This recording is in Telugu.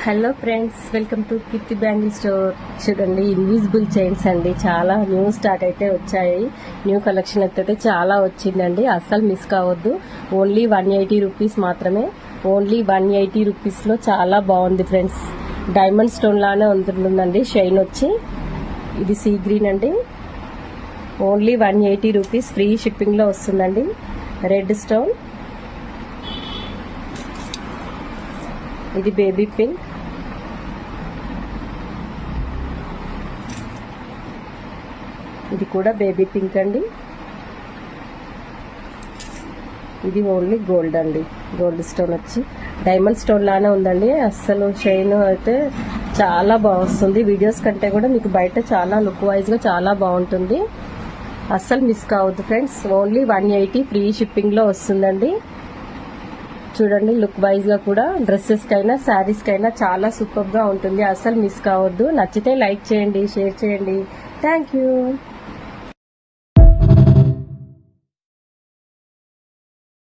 Hello friends, welcome to Keerthi bangle store. చూడండి, ఇన్విజిబుల్ చైన్స్ అండి. చాలా న్యూ స్టాక్ అయితే వచ్చాయి. న్యూ కలెక్షన్ అయితే చాలా వచ్చిందండి. అస్సలు మిస్ కావద్దు. ఓన్లీ 180 రూపీస్ మాత్రమే. ఓన్లీ 180 రూపీస్లో చాలా బాగుంది ఫ్రెండ్స్. డైమండ్ స్టోన్ లానే ఉంటుందండి. షైన్ వచ్చి ఇది సీ గ్రీన్ అండి. Only 180 rupees. ఫ్రీ షిప్పింగ్లో వస్తుందండి. రెడ్ స్టోన్, ఇది బేబీ పింక్, ఇది కూడా బేబీ పింక్ అండి. ఇది ఓన్లీ గోల్డ్ అండి. గోల్డ్ స్టోన్ వచ్చి డైమండ్ స్టోన్ లానే ఉందండి. అస్సలు షైన్ అయితే చాలా బాగుంది. వీడియోస్ కంటే కూడా మీకు బయట చాలా లుక్ వైజ్గా చాలా బాగుంటుంది. అస్సలు మిస్ కావద్దు ఫ్రెండ్స్. ఓన్లీ 180 ఫ్రీ షిప్పింగ్లో వస్తుందండి. చూడండి, లుక్ వైజ్గా కూడా డ్రెస్సెస్కైనా శారీస్కైనా చాలా సూపర్గా ఉంటుంది. అస్సలు మిస్ కావద్దు. నచ్చితే లైక్ చేయండి, షేర్ చేయండి. Thank you.